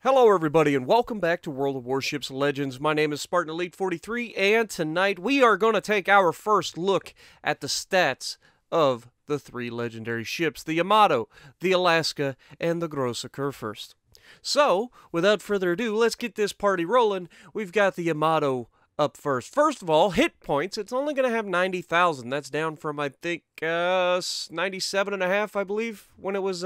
Hello everybody and welcome back to World of Warships Legends. My name is Spartan Elite 43 and tonight we are going to take our first look at the stats of the three legendary ships, the Yamato, the Alaska, and the Grosse Gore first. So, without further ado, let's get this party rolling. We've got the Yamato up first. First of all, hit points, it's only going to have 90,000. That's down from, I think, 97.5, I believe, when it was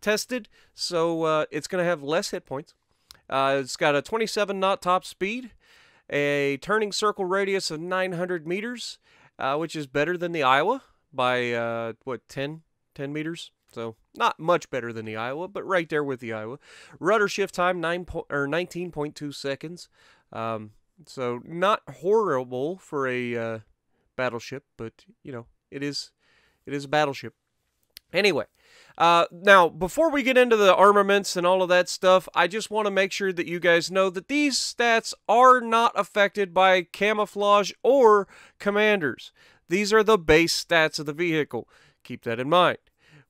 tested, so it's going to have less hit points. It's got a 27 knot top speed, a turning circle radius of 900 meters, which is better than the Iowa by, 10 meters? So not much better than the Iowa, but right there with the Iowa. Rudder shift time, 19.2 seconds. So not horrible for a battleship, but, you know, it is a battleship. Anyway, now, before we get into the armaments and all of that stuff, I just want to make sure that you guys know that these stats are not affected by camouflage or commanders. These are the base stats of the vehicle. Keep that in mind.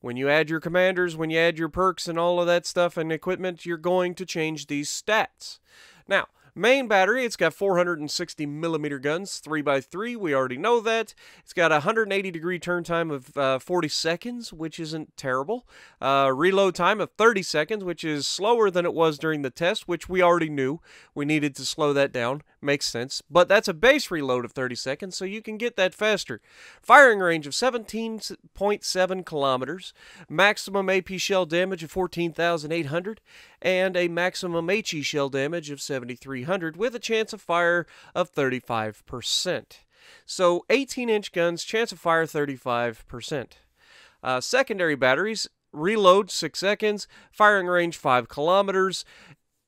When you add your commanders, when you add your perks and all of that stuff and equipment, you're going to change these stats. Now, main battery, it's got 460 millimeter guns, 3x3, we already know that. It's got a 180-degree turn time of 40 seconds, which isn't terrible. Reload time of 30 seconds, which is slower than it was during the test, which we already knew. We needed to slow that down. Makes sense. But that's a base reload of 30 seconds, so you can get that faster. Firing range of 17.7 kilometers, maximum AP shell damage of 14,800, and a maximum HE shell damage of 7,300 with a chance of fire of 35%. So 18-inch guns, chance of fire 35%. Secondary batteries, reload 6 seconds, firing range 5 kilometers,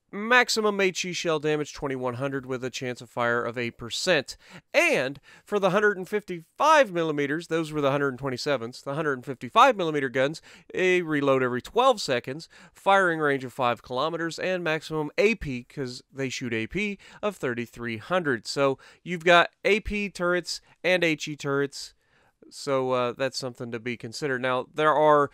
maximum HE shell damage 2,100 with a chance of fire of 8%. And for the 155 millimeters, those were the 127s, the 155 millimeter guns, a reload every 12 seconds, firing range of 5 kilometers, and maximum AP, because they shoot AP, of 3,300. So you've got AP turrets and HE turrets. So that's something to be considered. Now, there are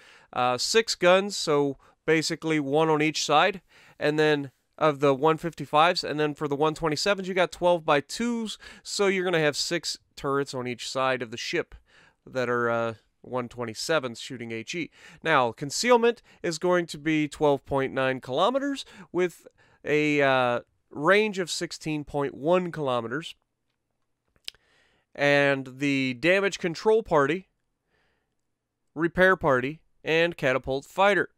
6 guns, so basically one on each side, and then of the 155s, and then for the 127s, you got 12x2s, so you're going to have 6 turrets on each side of the ship that are 127s shooting HE. Now, concealment is going to be 12.9 kilometers with a range of 16.1 kilometers. And the damage control party, repair party, and catapult fighter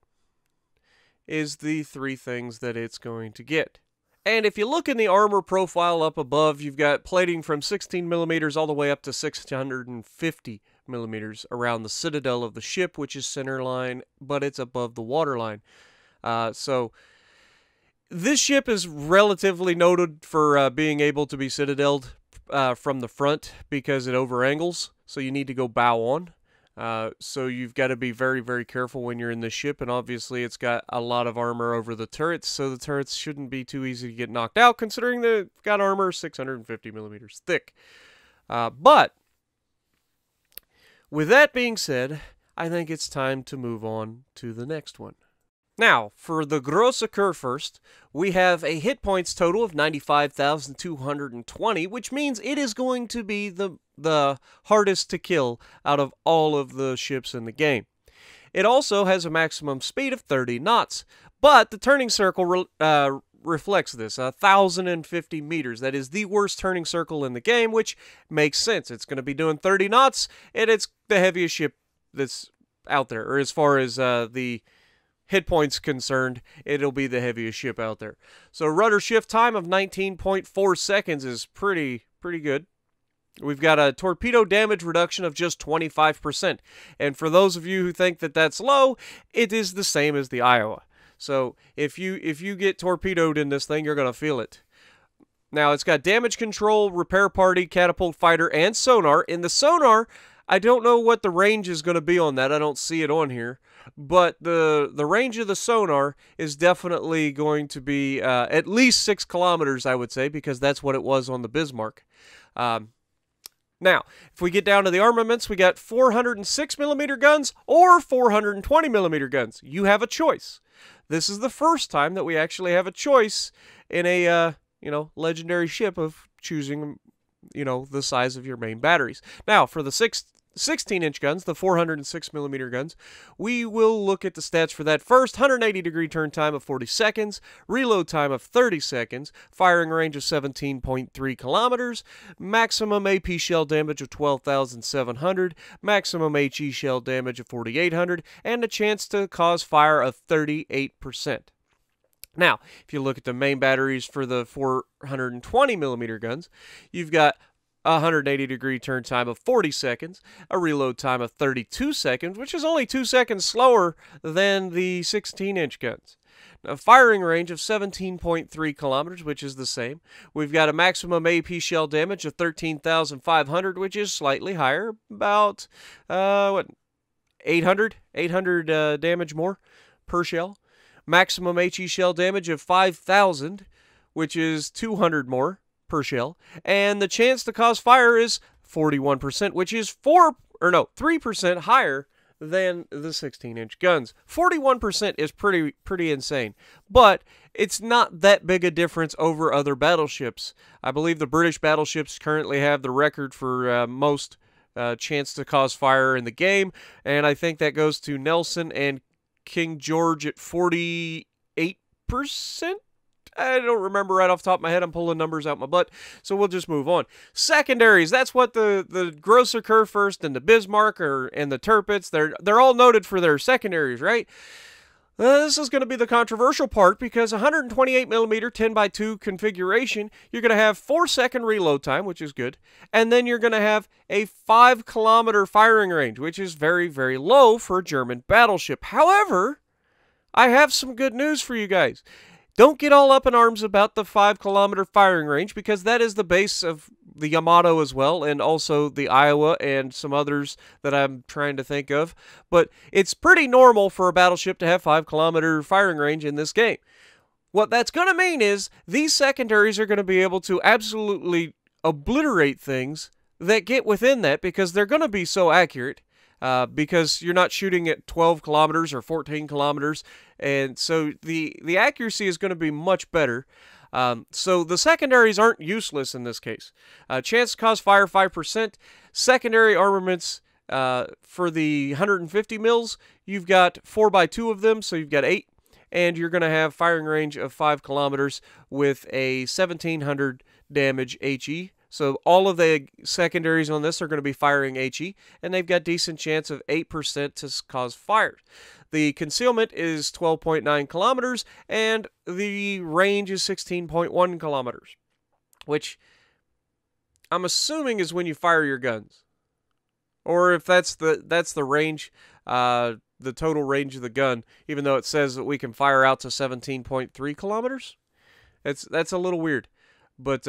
is the 3 things that it's going to get. And if you look in the armor profile up above, you've got plating from 16 millimeters all the way up to 650 millimeters around the citadel of the ship, which is center line, but it's above the waterline. So this ship is relatively noted for being able to be citadeled from the front because it overangles, so you need to go bow on. So you've got to be very, very careful when you're in this ship, and obviously it's got a lot of armor over the turrets, so the turrets shouldn't be too easy to get knocked out, considering they've got armor 650 millimeters thick. But with that being said, I think it's time to move on to the next one. Now, for the Grosse Gore first, we have a hit points total of 95,220, which means it is going to be the hardest to kill out of all of the ships in the game. It also has a maximum speed of 30 knots, but the turning circle reflects this, 1,050 meters. That is the worst turning circle in the game, which makes sense. It's going to be doing 30 knots, and it's the heaviest ship that's out there, or as far as the hit points concerned, it'll be the heaviest ship out there. So rudder shift time of 19.4 seconds is pretty good. We've got a torpedo damage reduction of just 25%. And for those of you who think that that's low, it is the same as the Iowa. So if you get torpedoed in this thing, you're going to feel it. Now, it's got damage control, repair party, catapult fighter, and sonar. In the sonar, I don't know what the range is going to be on that. I don't see it on here. But the range of the sonar is definitely going to be at least 6 kilometers, I would say, because that's what it was on the Bismarck. Now, if we get down to the armaments, we got 406 millimeter guns or 420 millimeter guns. You have a choice. this is the first time that we actually have a choice in a, legendary ship of choosing, the size of your main batteries. Now, for the 16-inch guns, the 406mm guns, we will look at the stats for that first. 180-degree turn time of 40 seconds, reload time of 30 seconds, firing range of 17.3 kilometers, maximum AP shell damage of 12,700, maximum HE shell damage of 4,800, and a chance to cause fire of 38%. Now, if you look at the main batteries for the 420mm guns, you've got 180-degree turn time of 40 seconds, a reload time of 32 seconds, which is only 2 seconds slower than the 16-inch guns. A firing range of 17.3 kilometers, which is the same. We've got a maximum AP shell damage of 13,500, which is slightly higher, about, 800 damage more per shell. Maximum HE shell damage of 5,000, which is 200 more per shell, and the chance to cause fire is 41%, which is 3% higher than the 16-inch guns. 41% is pretty insane, but it's not that big a difference over other battleships. I believe the British battleships currently have the record for most chance to cause fire in the game, and I think that goes to Nelson and King George at 48%. I don't remember right off the top of my head. I'm pulling numbers out my butt, so we'll just move on. Secondaries, that's what the Grosse Gore first and the Bismarck and the Tirpitz, they're all noted for their secondaries, right? This is going to be the controversial part because 128mm 10x2 configuration, you're going to have 4-second reload time, which is good, and then you're going to have a 5-kilometer firing range, which is very, very low for a German battleship. However, I have some good news for you guys. Don't get all up in arms about the 5-kilometer firing range because that is the base of the Yamato as well, and also the Iowa and some others that I'm trying to think of. But it's pretty normal for a battleship to have 5-kilometer firing range in this game. What that's going to mean is these secondaries are going to be able to absolutely obliterate things that get within that because they're going to be so accurate. Because you're not shooting at 12 kilometers or 14 kilometers, and so the accuracy is going to be much better. So the secondaries aren't useless in this case. Chance to cause fire 5%. Secondary armaments for the 150 mils, you've got 4x2 of them, so you've got 8, and you're going to have firing range of 5 kilometers with a 1,700 damage HE. So all of the secondaries on this are going to be firing HE, and they've got decent chance of 8% to cause fire. The concealment is 12.9 kilometers, and the range is 16.1 kilometers, which I'm assuming is when you fire your guns. Or if that's the range, the total range of the gun, even though it says that we can fire out to 17.3 kilometers. That's a little weird, but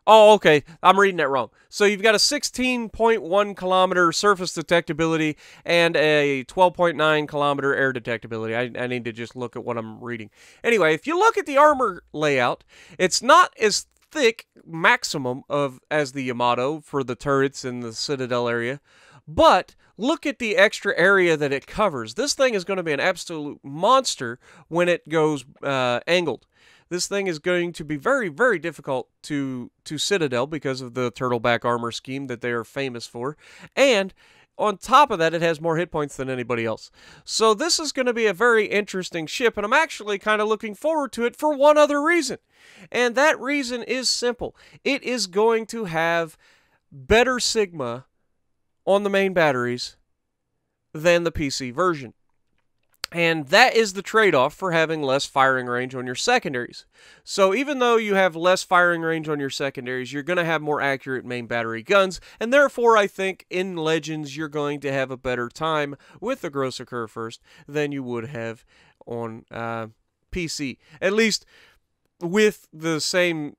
oh, okay. I'm reading that wrong. So you've got a 16.1 kilometer surface detectability and a 12.9 kilometer air detectability. I need to just look at what I'm reading. Anyway, if you look at the armor layout, it's not as thick maximum as the Yamato for the turrets in the Citadel area, but look at the extra area that it covers. This thing is going to be an absolute monster when it goes angled. This thing is going to be very, very difficult to Citadel because of the turtleback armor scheme that they are famous for. And on top of that, it has more hit points than anybody else. So this is going to be a very interesting ship, and I'm actually kind of looking forward to it for one other reason. And that reason is simple. It is going to have better Sigma on the main batteries than the PC version. And that is the trade-off for having less firing range on your secondaries. So even though you have less firing range on your secondaries, you're going to have more accurate main battery guns, and therefore I think in Legends you're going to have a better time with the Grosse Gore first than you would have on PC. At least with the same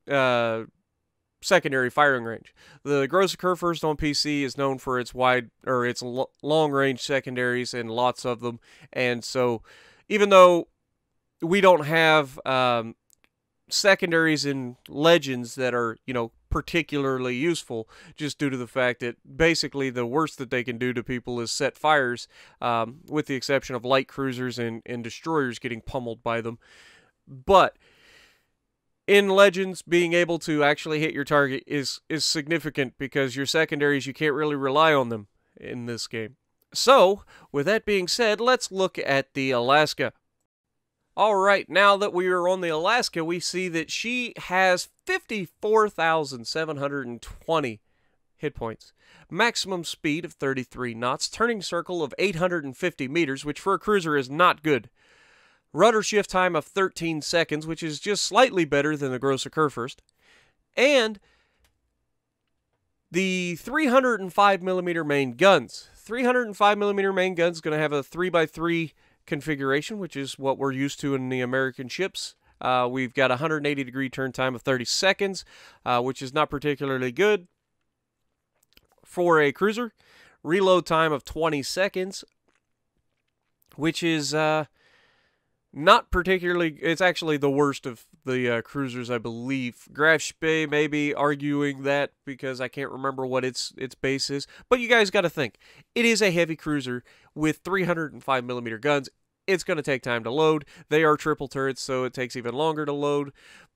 secondary firing range. The Grosse Gore first on PC is known for its long range secondaries and lots of them, and so even though we don't have secondaries in Legends that are particularly useful, just due to the fact that basically the worst that they can do to people is set fires, with the exception of light cruisers and destroyers getting pummeled by them. But in Legends, being able to actually hit your target is significant, because your secondaries, you can't really rely on them in this game. So, with that being said, let's look at the Alaska. Alright, now that we are on the Alaska, we see that she has 54,720 hit points. Maximum speed of 33 knots, turning circle of 850 meters, which for a cruiser is not good. Rudder shift time of 13 seconds, which is just slightly better than the Grosse Gore. And the 305mm main guns. 305mm main guns is going to have a 3x3 configuration, which is what we're used to in the American ships. We've got a 180-degree turn time of 30 seconds, which is not particularly good for a cruiser. Reload time of 20 seconds, which is not particularly, it's actually the worst of the cruisers, I believe. Grosse Gore may be arguing that, because I can't remember what its base is. But you guys got to think, it is a heavy cruiser with 305mm guns. It's going to take time to load. They are triple turrets, so it takes even longer to load.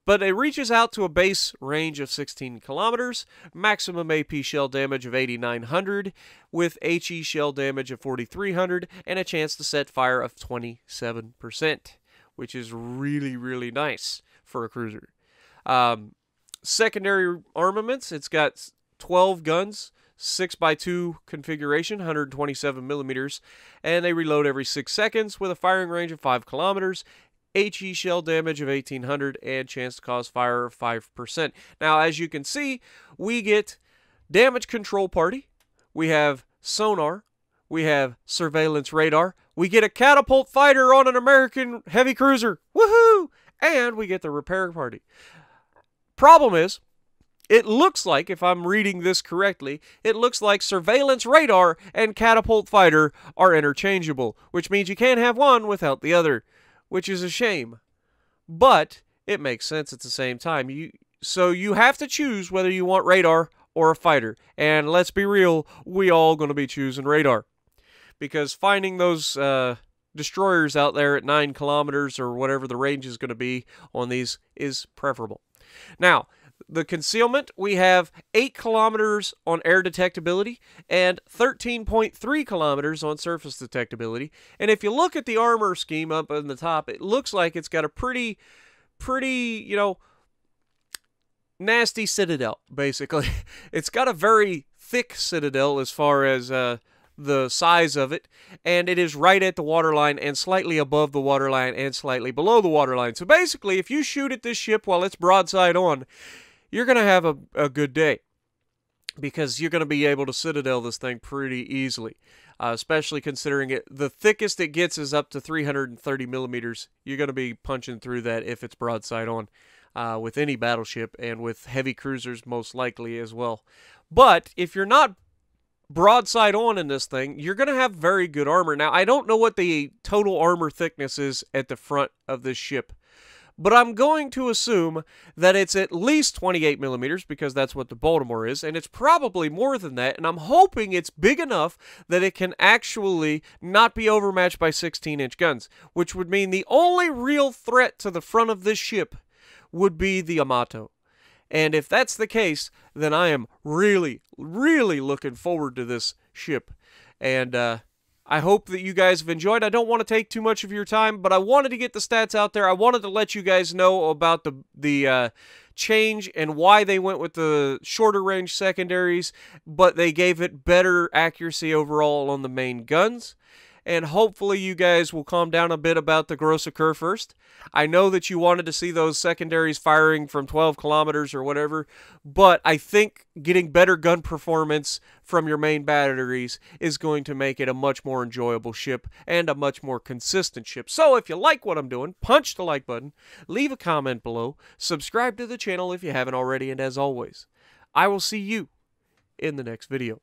But it reaches out to a base range of 16 kilometers, maximum AP shell damage of 8,900, with HE shell damage of 4,300, and a chance to set fire of 27%, which is really, really nice for a cruiser. Secondary armaments, it's got 12 guns, 6x2 configuration, 127mm, and they reload every 6 seconds with a firing range of 5 kilometers. HE shell damage of 1,800 and chance to cause fire of 5%. Now, as you can see, we get damage control party, we have sonar, we have surveillance radar, we get a catapult fighter on an American heavy cruiser, woohoo! And we get the repair party. Problem is, it looks like, if I'm reading this correctly, it looks like surveillance radar and catapult fighter are interchangeable, which means you can't have one without the other, which is a shame. But it makes sense at the same time. So you have to choose whether you want radar or a fighter. And let's be real, we all going to be choosing radar, because finding those destroyers out there at 9 kilometers or whatever the range is going to be on these is preferable. Now, the concealment, we have 8 kilometers on air detectability and 13.3 kilometers on surface detectability. And if you look at the armor scheme up on the top, it looks like it's got a pretty, you know, nasty citadel, basically. It's got a very thick citadel as far as the size of it, and it is right at the waterline and slightly above the waterline and slightly below the waterline. So basically, if you shoot at this ship while it's broadside on, you're going to have a good day, because you're going to be able to citadel this thing pretty easily, especially considering the thickest it gets is up to 330 millimeters. You're going to be punching through that if it's broadside on with any battleship, and with heavy cruisers most likely as well. But if you're not broadside on in this thing, you're going to have very good armor. Now, I don't know what the total armor thickness is at the front of this ship, but I'm going to assume that it's at least 28 millimeters, because that's what the Baltimore is, and it's probably more than that, and I'm hoping it's big enough that it can actually not be overmatched by 16-inch guns, which would mean the only real threat to the front of this ship would be the Yamato. And if that's the case, then I am really, really looking forward to this ship. And I hope that you guys have enjoyed. I don't want to take too much of your time, but I wanted to get the stats out there. I wanted to let you guys know about the change and why they went with the shorter range secondaries, but they gave it better accuracy overall on the main guns. And hopefully you guys will calm down a bit about the Grosse Gore first. I know that you wanted to see those secondaries firing from 12 kilometers or whatever, but I think getting better gun performance from your main batteries is going to make it a much more enjoyable ship and a much more consistent ship. So if you like what I'm doing, punch the like button, leave a comment below, subscribe to the channel if you haven't already, and as always, I will see you in the next video.